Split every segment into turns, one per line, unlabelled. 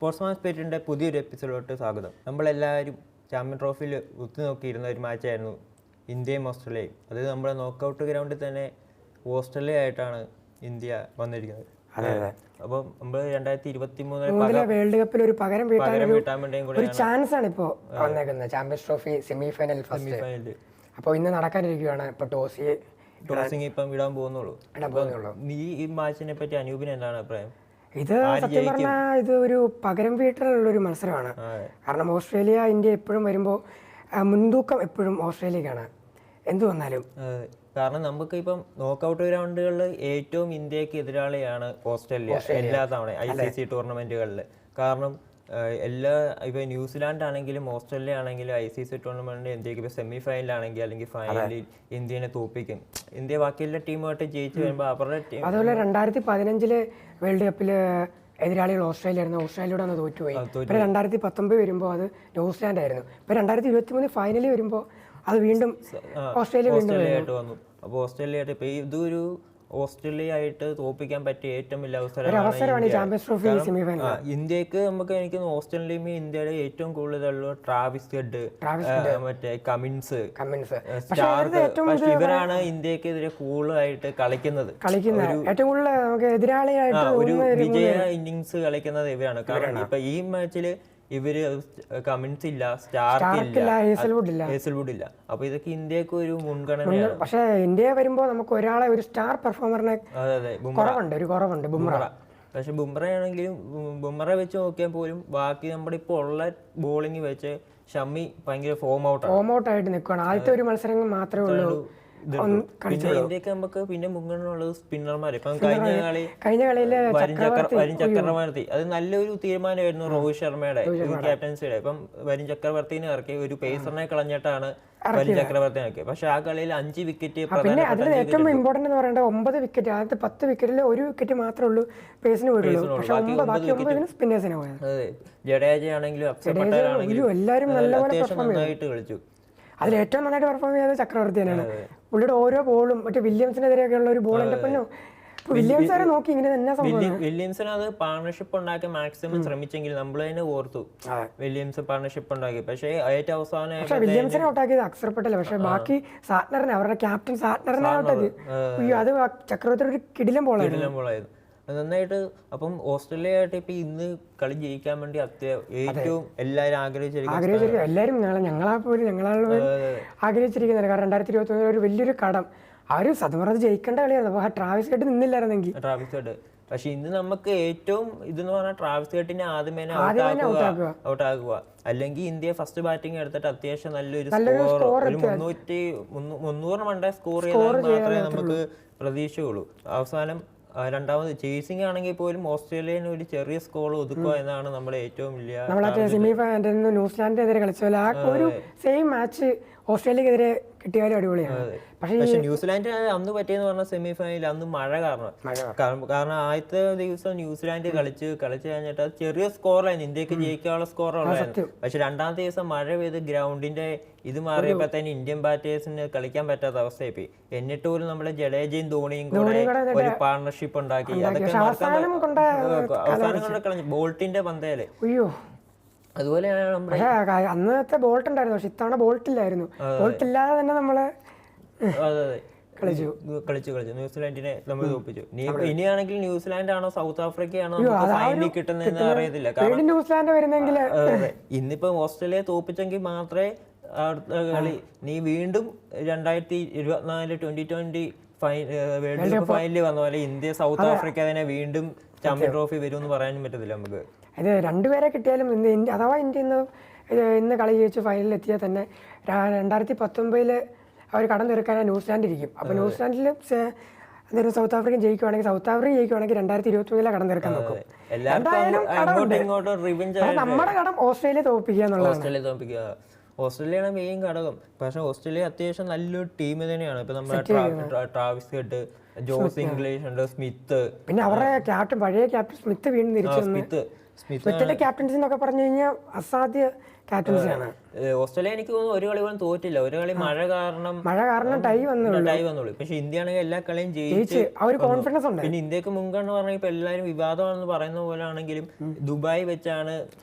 Sportsman സ്പിരിറ്റിൻ്റെ പുതിയൊരു എപ്പിസോഡിലോട്ട് സ്വാഗതം. നമ്മളെല്ലാവരും ചാമ്പ്യൻ ട്രോഫിയിൽ ഉറ്റുനോക്കിയിരുന്ന ഒരു മാച്ചായിരുന്നു ഇന്ത്യയും ഓസ്ട്രേലിയയും. അത് നമ്മുടെ നോക്കൗട്ട് ഗ്രൗണ്ടിൽ തന്നെ ഓസ്ട്രേലിയ ആയിട്ടാണ് ഇന്ത്യ വന്നിരിക്കുന്നത്. അപ്പം നമ്മൾ 2023
വേൾഡ് കപ്പിൽ ഒരു പകരം വീട്ടാൻ വേണ്ടിയും ഒരു ചാൻസ് ആണ് ഇപ്പോൾ വന്നേക്കുന്നത്. ചാമ്പ്യൻസ് ട്രോഫി സെമിഫൈനൽ ഫസ്റ്റ് അപ്പോൾ ഇന്ന് നടക്കാനിരിക്കുകയാണ്. ഇപ്പോൾ
ടോസിങ് ഇപ്പം വിടാൻ പോകുന്നുള്ളൂ. ഈ മാച്ചിനെ പറ്റി അനൂപിന് എന്താണ് അഭിപ്രായം?
ഇത് സത്യം പറഞ്ഞാൽ ഇത് ഒരു പകരം വീട്ടലുള്ളൊരു മത്സരമാണ്. കാരണം ഓസ്ട്രേലിയ ഇന്ത്യ എപ്പോഴും വരുമ്പോൾ മുൻതൂക്കം എപ്പോഴും ഓസ്ട്രേലിയക്കാണ് എന്തു വന്നാലും.
കാരണം നമുക്ക് ഇപ്പം നോക്കൗട്ട് ഗ്രൗണ്ടുകളിൽ ഏറ്റവും ഇന്ത്യക്ക് എതിരാളിയാണ് ഓസ്ട്രേലിയ എല്ലാ തവണ ICC ടൂർണമെന്റുകളിൽ. കാരണം ഇപ്പൊ ന്യൂസിലാൻഡ് ആണെങ്കിലും ഓസ്ട്രേലിയ ആണെങ്കിലും ICC ടൂർണമെന്റിൽ ഇന്ത്യക്ക് ഇപ്പൊ സെമി ഫൈനലാണെങ്കിൽ അല്ലെങ്കിൽ ഫൈനലിൽ ഇന്ത്യനെ തോപ്പിക്കും. ഇന്ത്യ ബാക്കിയുള്ള ടീമുമായിട്ട് ജയിച്ചു വരുമ്പോൾ അവരുടെ ടീം.
അതുപോലെ 2015 വേൾഡ് കപ്പില് എതിരാളികൾ ഓസ്ട്രേലിയ ആയിരുന്നു. ഓസ്ട്രേലിയയോട് അന്ന് തോറ്റുപോയി. പിന്നെ 2019 വരുമ്പോൾ അത് ന്യൂസിലാൻഡ് ആയിരുന്നു. ഇപ്പൊ 2023 ഫൈനലിൽ വരുമ്പോൾ അത് വീണ്ടും ഓസ്ട്രേലിയ
ആയിട്ട് വന്നു. അപ്പോൾ ഓസ്ട്രേലിയ ആയിട്ട് ഇപ്പൊ ഇതൊരു ഓസ്ട്രേലിയ ആയിട്ട് തോപ്പിക്കാൻ പറ്റിയ ഏറ്റവും വലിയ അവസരമാണ് ഇന്ത്യക്ക്. എനിക്ക് ഓസ്ട്രേലിയയും ഇന്ത്യയുടെ ഏറ്റവും കൂടുതലുള്ള ട്രാവിസ് ഹെഡ്, മറ്റേ കമിൻസ്, സ്റ്റാർക്ക്. പക്ഷെ ഇവരാണ് ഇന്ത്യക്കെതിരെ കൂടുതലായിട്ട് കളിക്കുന്നത്. ഒരു വിജയ ഇന്നിങ്സ് കളിക്കുന്നത് ഇവരാണ്. കാരണം ഇപ്പൊ ഈ മാച്ചില് ഇവര് കമിൻസ് ഇല്ല, സ്റ്റാർക്ക് ഇല്ല, ഹേസൽവുഡ് ഇല്ല. അപ്പൊ ഇതൊക്കെ ഇന്ത്യക്ക് ഒരു മുൻഗണനയാണ്.
പക്ഷെ ഇന്ത്യ വരുമ്പോ നമുക്ക് ഒരാളെ ഒരു സ്റ്റാർ പെർഫോമറിനെ കുറവുണ്ട് ബുംറ.
പക്ഷെ ബുംറ ആണെങ്കിലും ബുംറ വെച്ച് നോക്കിയാൽ പോലും ബാക്കി നമ്മുടെ ഇപ്പൊ ഉള്ള ബോളിംഗ് വെച്ച് ഷമ്മി ഭയങ്കര ഫോം
ഔട്ടായിട്ട് നിൽക്കുകയാണ്. ആദ്യത്തെ ഒരു മത്സരങ്ങൾ മാത്രമേ ഉള്ളൂ.
ഇന്ത്യക്ക് നമുക്ക് പിന്നെ മുൻഗണനയുള്ളത് സ്പിന്നർമാർ. ഇപ്പം കഴിഞ്ഞ കളിയില് വരുൺ ചക്രവർത്തി, അത് നല്ലൊരു തീരുമാനമായിരുന്നു രോഹിത് ശർമ്മയുടെ ക്യാപ്റ്റൻസിയുടെ. ഇപ്പം വരുൺ ചക്രവർത്തിനെ ഇറക്കി ഒരു പേസറിനെ കളഞ്ഞിട്ടാണ് വരുൺ ചക്രവർത്തിനെ ഇറക്കി. പക്ഷെ ആ കളിയിൽ 5 വിക്കറ്റ്.
പിന്നെ അതിൽ ഏറ്റവും ഇമ്പോർട്ടന്റ് എന്ന് പറയേണ്ടത് 9 വിക്കറ്റ്. ആദ്യത്തെ 10 വിക്കറ്റിൽ 1 വിക്കറ്റ് മാത്രമേ ഉള്ളൂ പേസിന് പോയുള്ളൂ. സ്പിന്നേഴ്സിനെ പോയത്.
ജഡേജ ആണെങ്കിലും അക്ഷർ പട്ടേൽ ആണെങ്കിലും
എല്ലാവരും
നന്നായിട്ട് കളിച്ചു.
അതിൽ ഏറ്റവും നന്നായിട്ട് പെർഫോം ചെയ്തത് ചക്രവർത്തി തന്നെയാണ്. പുള്ളിയുടെ ഓരോ ബോളും മറ്റേ വില്യംസിനെതിരെയൊക്കെ ഉള്ള ഒരു ബോൾ എൻ്റെ പൊന്നോ, വില്യംസ് വരെ നോക്കി ഇങ്ങനെ തന്നെ സംഭവം.
വില്യംസിന് അത് പാർട്ണർഷിപ്പ് ഉണ്ടാക്കി മാക്സിമം ശ്രമിച്ചെങ്കിൽ നമ്മൾ തന്നെ ഓർത്തു വില്യംസ് പാർട്ണർഷിപ്പ് ഉണ്ടാക്കി. പക്ഷേ ഏറ്റവും അവസാനം
വില്യംസിനെ ഔട്ടാക്കിയത് അക്ഷർ പട്ടേൽ. പക്ഷെ ബാക്കി സാറ്റ്നറിനെ, അവരുടെ ക്യാപ്റ്റൻ സാറ്റ്നറിനെ ഔട്ടാക്കി. അത് ചക്രവർത്തി ഒരു കിടിലം ബോളായിരുന്നു.
നന്നായിട്ട്. അപ്പം ഓസ്ട്രേലിയ ആയിട്ട് ഇപ്പൊ ഇന്ന് കളി ജയിക്കാൻ വേണ്ടി ഏറ്റവും എല്ലാവരും
ആഗ്രഹിച്ചിരിക്കും. എല്ലാവരും ഞങ്ങളെ ആഗ്രഹിച്ചിരിക്കുന്നില്ല. കാരണം 2021 ഒരു വലിയൊരു കടം അവര് സത്യം പറഞ്ഞത് ജയിക്കേണ്ട കളിയായിരുന്നു. ട്രാവിസ് ഹെഡ് നിന്നില്ലായിരുന്നെങ്കിൽ.
ട്രാവിസ് ഹെഡ് പക്ഷെ ഇന്ന് നമുക്ക് ഏറ്റവും ഇതെന്ന് പറഞ്ഞാൽ ട്രാവിസ് ഹെഡിനെ ആദ്യമേ ഔട്ടാക്കുക. അല്ലെങ്കിൽ ഇന്ത്യ ഫസ്റ്റ് ബാറ്റിംഗ് എടുത്തിട്ട് അത്യാവശ്യം നല്ലൊരു സ്കോർ, ഒരു 300 മണ്ടേ സ്കോർ ചെയ്താൽ മാത്രമേ നമുക്ക് പ്രതീക്ഷയുള്ളൂ. അവസാനം രണ്ടാമത് ചേസിംഗ് ആണെങ്കിൽ പോലും ഓസ്ട്രേലിയന് ഒരു ചെറിയ സ്കോർ ഒതുക്കുക എന്നാണ് നമ്മുടെ ഏറ്റവും വലിയ.
സെമി ഫൈനൽ ന്യൂസിലാൻഡിനെതിരെ കളിച്ചാൽ ആ ഒരു സെയിം മാച്ച് ഓസ്ട്രേലിയക്കെതിരെ കിട്ടിയാലും അടിപൊളിയാണ്.
പക്ഷെ ന്യൂസിലാൻഡ് അന്ന് പറ്റിയെന്ന് പറഞ്ഞ സെമി ഫൈനൽ അന്ന് മഴ കാരണം ആദ്യത്തെ ദിവസം ന്യൂസിലാൻഡ് കളിച്ച് കഴിഞ്ഞിട്ട് ചെറിയ സ്കോറായിരുന്നു, ഇന്ത്യക്ക് ജയിക്കാനുള്ള സ്കോറുള്ളായിരുന്നു. പക്ഷെ രണ്ടാമത്തെ ദിവസം മഴ പെയ്ത് ഗ്രൗണ്ടിന്റെ ഇത് മാറിയപ്പോഴത്തേന് ഇന്ത്യൻ ബാറ്റേഴ്സിന് കളിക്കാൻ പറ്റാത്ത അവസ്ഥയായി. എന്നിട്ട് പോലും നമ്മുടെ ജഡേജയും ധോണിയും കൂടെ ഒരു പാർട്ണർഷിപ്പ് ഉണ്ടാക്കി. അതൊക്കെ അവസാനം കൊണ്ട് കളഞ്ഞു ബോൾട്ടിന്റെ പന്തയില്. അതുപോലെയാണ് നമ്മുടെ
അന്നത്തെ ബോൾട്ട് ഉണ്ടായിരുന്നു. പക്ഷെ ഇത്തവണ ബോൾട്ട് ഇല്ലായിരുന്നു. ബോൾട്ട് ഇല്ലാതെ തന്നെ നമ്മള്
കളിച്ചു ന്യൂസിലാൻഡിനെ നമ്മൾ തോപ്പിച്ചു. ഇനിയാണെങ്കിൽ ന്യൂസിലാൻഡ് ആണോ സൗത്ത് ആഫ്രിക്ക ആണോ ഫൈനലിൽ കിട്ടുന്നതെന്ന് അറിയത്തില്ല.
ന്യൂസിലാൻഡ് വരുന്നെങ്കിൽ
ഇന്നിപ്പോ ഓസ്ട്രേലിയ തോപ്പിച്ചെങ്കിൽ മാത്രമേ കളി നീ വീണ്ടും 2024 2020 വേൾഡ് കപ്പ് ഫൈനലിൽ വന്ന പോലെ ഇന്ത്യ സൗത്ത് ആഫ്രിക്ക തന്നെ വീണ്ടും ചാമ്പ്യൻ ട്രോഫി വരും എന്ന് പറയാനും പറ്റത്തില്ല നമുക്ക്.
ഇത് രണ്ടുപേരെ കിട്ടിയാലും അഥവാ ഇന്ത്യ ഇന്ന് കളി ജയിച്ച് ഫൈനലിൽ എത്തിയാൽ തന്നെ 2019 അവർ കടം തീർക്കാനായി ന്യൂസിലാൻഡ് ഇരിക്കും. അപ്പോൾ ന്യൂസിലാൻഡിൽ എന്തെങ്കിലും സൗത്ത് ആഫ്രിക്കൻ ജയിക്കുവാണെങ്കിൽ 2021 കടം തീർക്കാൻ നോക്കും. നമ്മുടെ കടം ഓസ്ട്രേലിയ തോൽപ്പിക്കുക എന്നുള്ളതാണ്.
ഓസ്ട്രേലിയയാണ് മെയിൻ ഘടകം. പക്ഷെ ഓസ്ട്രേലിയ അത്യാവശ്യം നല്ലൊരു ടീം തന്നെയാണ്. ഇപ്പൊ നമ്മുടെ ട്രാവിസ് ഹെഡ്, ജോസ് ഇംഗ്ലീഷ് ഉണ്ട്, സ്മിത്ത്,
പിന്നെ അവരുടെ ക്യാപ്റ്റൻ പഴയ ക്യാപ്റ്റൻ സ്മിത്ത് വീണ്ടും തിരിച്ചു. സ്മിത്തിന്റെ ക്യാപ്റ്റൻസി എന്നൊക്കെ പറഞ്ഞു കഴിഞ്ഞാൽ അസാധ്യ ക്യാപ്റ്റൻസിയാണ്.
ഓസ്ട്രേലിയ എനിക്ക് തോന്നുന്നു ഒരു കളി പോലും തോറ്റില്ല. ഒരു കളി മഴ കാരണം
ടൈ വന്നുള്ളൂ.
പക്ഷെ ഇന്ത്യ ആണെങ്കിൽ എല്ലാ കളിയും ജയിച്ച്
കോൺഫിഡൻസ് ഉണ്ട്.
പിന്നെ ഇന്ത്യക്ക് മുൻഗണന പറഞ്ഞാൽ ഇപ്പൊ എല്ലാവരും വിവാദമാണെന്ന് പറയുന്ന പോലെ ആണെങ്കിലും ദുബായ് വെച്ചാണ്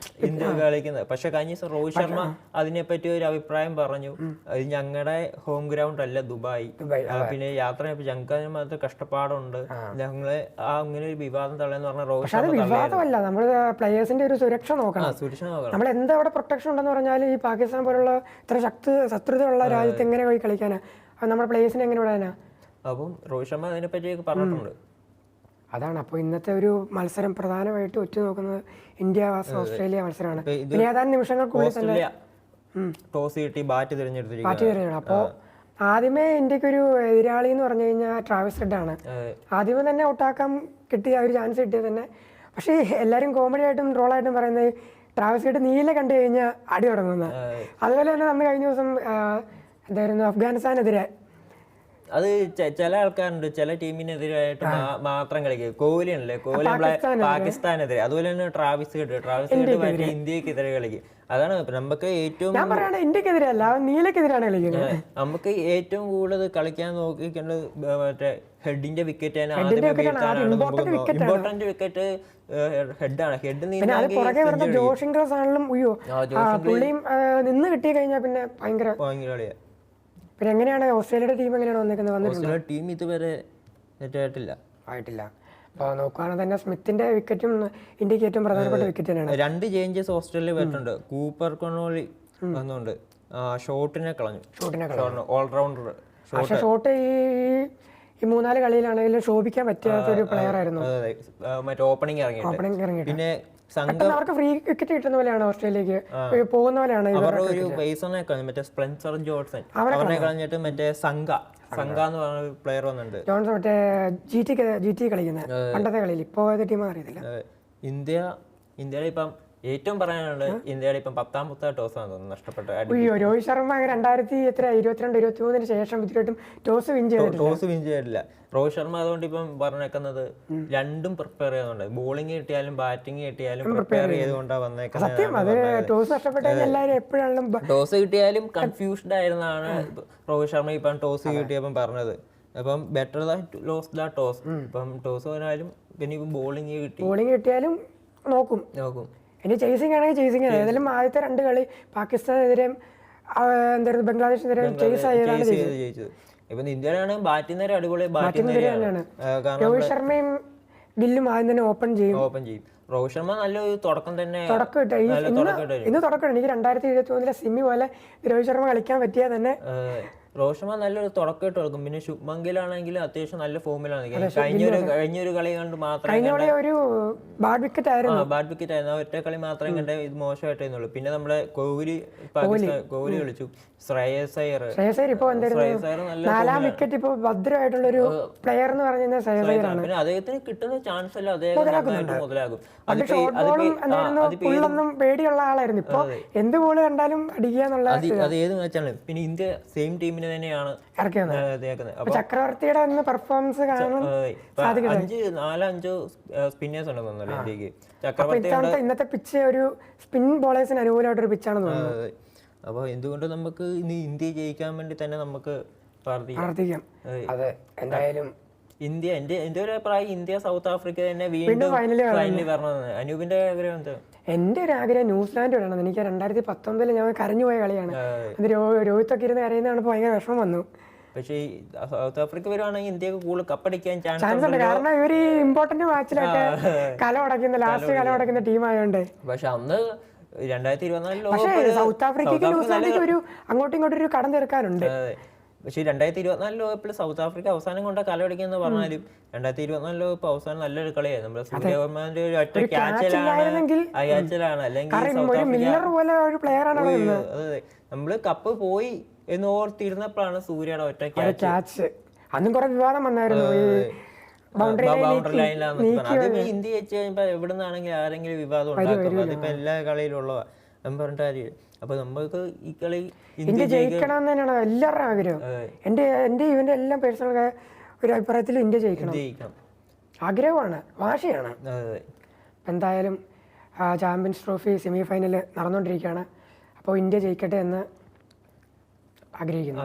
ഇന്ത്യ കളിക്കുന്നത്. പക്ഷെ കഴിഞ്ഞ ദിവസം രോഹിത് ശർമ്മ അതിനെപ്പറ്റി ഒരു അഭിപ്രായം പറഞ്ഞു, അത് ഞങ്ങളുടെ ഹോം ഗ്രൗണ്ട് അല്ല ദുബായ്, പിന്നെ യാത്ര ഞങ്ങൾക്ക് മാത്രം കഷ്ടപ്പാടുണ്ട്, ഞങ്ങള് അങ്ങനെ ഒരു വിവാദം തള്ളെന്ന് പറഞ്ഞ രോഹിത് ശർമ്മ
വിവാദമല്ല, നമ്മൾ പ്ലേയേഴ്സിന്റെ ഒരു സുരക്ഷ നോക്കണം. നമ്മൾ എന്താ അവിടെ പ്രൊട്ടക്ഷൻ ഉണ്ടെന്ന് പറഞ്ഞാൽ ഈ പാകിസ്ഥാൻ പോലുള്ള ഇത്ര ശത്രുതയുള്ള രാജ്യത്ത് എങ്ങനെ പോയി കളിക്കാനാ? നമ്മുടെ പ്ലേയേഴ്സിനെ എങ്ങനെ വിടാനാ?
അപ്പം രോഹിത് ശർമ്മ അതിനെപ്പറ്റി പറഞ്ഞിട്ടുണ്ട്.
അതാണ്. അപ്പോൾ ഇന്നത്തെ ഒരു മത്സരം പ്രധാനമായിട്ട് ഉറ്റുനോക്കുന്നത് ഇന്ത്യ വേഴ്സസ് ഓസ്ട്രേലിയ മത്സരമാണ്. പിന്നെ ഏതാനും നിമിഷങ്ങൾക്കുള്ളിൽ തന്നെ
ടോസ് കിട്ടി ബാറ്റ് തിരഞ്ഞെടുത്തു.
അപ്പോൾ ആദ്യമേ ഇന്ത്യക്കൊരു എതിരാളി എന്ന് പറഞ്ഞു കഴിഞ്ഞാൽ ട്രാവിസ് ഹെഡ് ആണ്. ആദ്യമേ തന്നെ ഔട്ടാക്കാൻ കിട്ടിയ ഒരു ചാൻസ് കിട്ടിയത് തന്നെ. പക്ഷേ എല്ലാവരും കോമഡി ആയിട്ടും ട്രോളായിട്ടും പറയുന്നത് ട്രാവിസ് ഹെഡ് നീല കണ്ടു കഴിഞ്ഞാൽ അടി തുടങ്ങുന്നത്. അതുപോലെ തന്നെ നമ്മൾ കഴിഞ്ഞ ദിവസം എന്തായിരുന്നു അഫ്ഗാനിസ്ഥാനെതിരെ,
അത് ചില ആൾക്കാരുണ്ട് ചില ടീമിനെതിരായിട്ട് മാത്രം കളിക്കുക. കോഹ്ലി ഉണ്ടല്ലേ, കോഹ്ലി പാകിസ്ഥാനെതിരെ, അതുപോലെ തന്നെ ട്രാവിസ് ഹെഡ് ഇന്ത്യക്കെതിരെ കളിക്കും. അതാണ് നമുക്ക് ഏറ്റവും
ഇന്ത്യക്കെതിരല്ല നീലക്കെതിരാണ് കളിക്കുന്നത്.
നമുക്ക് ഏറ്റവും കൂടുതൽ കളിക്കാൻ നോക്കിക്കേണ്ടത് മറ്റേ ഹെഡിന്റെ വിക്കറ്റ് ആണ്. ഇമ്പോർട്ടന്റ് വിക്കറ്റ് ഹെഡാണ്. ഹെഡ്
ജോഷ് ഇംഗ്ലസ് ആണെങ്കിലും പുള്ളിയും നിന്ന് കിട്ടി കഴിഞ്ഞാൽ പിന്നെ ഭയങ്കര കളിയാ. പിന്നെ എങ്ങനെയാണ് ഓസ്ട്രേലിയയുടെ ടീം എങ്ങനെയാണ് വന്നിരിക്കുന്നത്?
ടീം ഇതുവരെ
ആയിട്ടില്ല. അപ്പോൾ നോക്കുകയാണെങ്കിൽ തന്നെ സ്മിത്തിന്റെ വിക്കറ്റും ഇന്ത്യക്ക് ഏറ്റവും പ്രധാനപ്പെട്ട വിക്കറ്റ് തന്നെയാണ്.
2 ചേഞ്ചസ് ഓസ്ട്രേലിയ വരുന്നുണ്ട്. കൂപ്പർ കൊണോളി വന്നുകൊണ്ട് ഷോട്ടിനെ കളഞ്ഞു, ഓൾറൗണ്ടർ
ഷോട്ട്. ഈ 3-4 കളിയിലാണെങ്കിലും ശോഭിക്കാൻ പറ്റാത്ത ഒരു പ്ലെയർ ആയിരുന്നു.
മറ്റേ ഓപ്പണിംഗ് ഇറങ്ങി. പിന്നെ
അവർക്ക് ഫ്രീ വിക്കറ്റ് കിട്ടുന്ന പോലെയാണ് ഓസ്ട്രേലിയക്ക് പോകുന്ന പോലെയാണ്.
മറ്റേ സ്പെൻസർ ജോൺസൺ അവരെ കളഞ്ഞിട്ട് മറ്റേ സംഘ എന്ന് പറഞ്ഞ പ്ലെയർ വന്നിട്ടുണ്ട്.
ജോൺസൺ മറ്റേ GT കളിക്കുന്ന പണ്ടത്തെ കളിയിൽ. ഇപ്പോ ഏത് ടീം അറിയത്തില്ല.
ഇന്ത്യയുടെ ഇപ്പം ഏറ്റവും പറയാനുള്ളത് ഇന്ത്യയുടെ ഇപ്പം 10ാമത്തെ ടോസാണ് തോന്നുന്നു നഷ്ടപ്പെട്ട.
രോഹിത് ശർമ്മ 2022-23 ശേഷം ടോസ് വിൻ
ചെയ്തിട്ടില്ല. രോഹിത് ശർമ്മ അതുകൊണ്ട് ഇപ്പം പറഞ്ഞേക്കുന്നത് രണ്ടും പ്രിപ്പയർ ചെയ്യുന്നുണ്ട്. ബോളിംഗ് കിട്ടിയാലും ബാറ്റിംഗ് കിട്ടിയാലും പ്രിപ്പയർ ചെയ്തുകൊണ്ടാണ് വന്നേക്കുന്നത്. ടോസ് കിട്ടിയാലും കൺഫ്യൂസ്ഡ് ആയിരുന്നാണ് രോഹിത് ശർമ്മ ഇപ്പം ടോസ് കിട്ടിയപ്പം പറഞ്ഞത്. അപ്പം ബെറ്റർ ലോസ് ദ ടോസ്. ഇപ്പം ടോസ് വന്നാലും പിന്നെ ബോളിംഗ്
കിട്ടിയാലും നോക്കും. ഇനി ചേസിംഗ് ആണെങ്കിൽ ചേസിംഗ് ആണ്. ഏതായാലും ആദ്യത്തെ 2 കളി പാകിസ്ഥാനെതിരെ എന്തായിരുന്നു ബംഗ്ലാദേശിനെതിരെ ചേസ് ആയതാണ് ജയിച്ചത്.
ഇപ്പൊ ഇന്ത്യയിലാണ് ബാറ്റിംഗ് നേരെ അടിപൊളി
തന്നെയാണ്. രോഹിത് ശർമ്മയും ഗില്ലും ആദ്യം തന്നെ ഓപ്പൺ ചെയ്യും.
രോഹിത് ശർമ്മ നല്ലൊരു തുടക്കം തന്നെ.
ഇന്ന് തുടക്കം എനിക്ക് 2023 സെമി പോലെ രോഹിത് ശർമ്മ കളിക്കാൻ പറ്റിയാൽ തന്നെ
രോഹിത് ശർമ്മ നല്ലൊരു തുടക്കമായിട്ട് കൊടുക്കും. പിന്നെ ശുഭ്മൻ ഗിൽ ആണെങ്കിൽ അത്യാവശ്യം നല്ല ഫോമിലാണ്. കഴിഞ്ഞൊരു കളി കണ്ട് മാത്രമേ
ബാഡ് വിക്കറ്റ്
ആയിരുന്നു. ഒറ്റ കളി മാത്രമേ കണ്ട ഇത് മോശമായിട്ടേന്നുള്ളൂ. പിന്നെ നമ്മുടെ കോഹ്ലി കളിച്ചു. ശ്രേയസ് അയ്യർ
ഇപ്പൊ 4ാം വിക്കറ്റ് ഇപ്പൊ ഭദ്രമായിട്ടുള്ള ഒരു പ്ലെയർ എന്ന് പറഞ്ഞാൽ ശ്രേയസ് അയ്യർ ആണ്.
പിന്നെ അദ്ദേഹത്തിന് കിട്ടുന്ന ചാൻസ് അല്ല അദ്ദേഹം മുതലാകും.
പേടിയുള്ള ആളായിരുന്നു. ഇപ്പൊ എന്ത് ബോൾ കണ്ടാലും അടിക്കുക എന്നുള്ള
അത് ഏത് മാച്ചാണ്. പിന്നെ ഇന്ത്യ സെയിം ടീമിന് തന്നെയാണ്
ചക്രവർത്തിയുടെ പെർഫോമൻസ് കാണാൻ
4-5 സ്പിന്നേഴ്സ് ഉണ്ടെന്ന് തോന്നുന്നു ഇന്ത്യക്ക്. ചക്രവർത്തി
ഇന്നത്തെ പിച്ച് ഒരു സ്പിൻ ബോളേഴ്സിന് അനുകൂലമായിട്ടൊരു പിച്ചാണ് തോന്നുന്നത്.
അപ്പൊ എന്തുകൊണ്ട് നമുക്ക് ഇനി ഇന്ത്യ ജയിക്കാൻ വേണ്ടി തന്നെ നമുക്ക്
പ്രാർത്ഥിക്കാം. അതെ, എന്തായാലും
എന്റെ ഒരു അഭിപ്രായം ഇന്ത്യ സൗത്ത് ആഫ്രിക്ക തന്നെ വീണ്ടും ഫൈനലിൽ വരണമെന്ന്. അനൂപിന്റെ ആഗ്രഹം എന്താ?
എന്റെ ഒരു ആഗ്രഹം ന്യൂസിലാൻഡ് വിടണം. എനിക്ക് 2019 ഞാൻ കരഞ്ഞുപോയ കളിയാണ്. രോഹിത്തൊക്കെ ഇരുന്ന് കരയുന്നതാണ് ഭയങ്കര വിഷമം വന്നു.
പക്ഷേ സൗത്ത് ആഫ്രിക്ക വരുവാണെങ്കിൽ ഇന്ത്യക്ക് കൂടുതൽ കപ്പടിക്കാൻ
ചാൻസ് ഉണ്ട്. കാരണം ഇവര് ഇമ്പോർട്ടന്റ് മാച്ചിലൊക്കെ ലാസ്റ്റ് കല ഉടക്കുന്ന ടീമായോണ്ട്.
പക്ഷെ അന്ന് 2024
പക്ഷേ സൗത്ത് ആഫ്രിക്കയ്ക്ക് ന്യൂസിലാൻഡിക്ക് ഒരു അങ്ങോട്ടും ഇങ്ങോട്ടും ഒരു കടം തീർക്കാനുണ്ട്.
പക്ഷേ 2024 ലോകകപ്പിൽ സൗത്ത് ആഫ്രിക്ക അവസാനം കൊണ്ട് കലപിടിക്കുന്ന പറഞ്ഞാലും 2024 ലോകകപ്പ് അവസാനം നല്ലൊരു കളിയായി. നമ്മുടെ സൂര്യവർമ്മന്റെ ഒരു ഒറ്റ ക്യാച്ചിലാണ്. അല്ലെങ്കിൽ നമ്മള് കപ്പ് പോയി എന്ന് ഓർത്തിരുന്നപ്പോഴാണ് സൂര്യയുടെ ഒറ്റ
ക്യാച്ച്. അന്നും കുറെ വിവാദം വന്നായിരുന്നു.
ബൗണ്ടറി ലൈനിലാണ് ഇന്ത്യ വെച്ച് കഴിയുമ്പോ എവിടെ നിന്നാണെങ്കിലും ആരെങ്കിലും വിവാദം ഉണ്ടാക്കും. അതിപ്പോ എല്ലാ കളിയിലുള്ളതാ പറഞ്ഞിട്ട് കാര്യം. അപ്പൊ നമുക്ക് ഈ കളി
ഇന്ത്യ ജയിക്കണം എന്ന് തന്നെയാണ് എല്ലാവരുടെ ആഗ്രഹം. എന്റെ ഇവന്റെ എല്ലാം പേഴ്സണൽ ഒരു അഭിപ്രായത്തിൽ ഇന്ത്യ ജയിക്കണം ആഗ്രഹമാണ്, വാശിയാണ്. എന്തായാലും ചാമ്പ്യൻസ് ട്രോഫി സെമി ഫൈനൽ നടന്നുകൊണ്ടിരിക്കുകയാണ്. അപ്പോൾ ഇന്ത്യ ജയിക്കട്ടെ എന്ന് ആഗ്രഹിക്കുന്നു.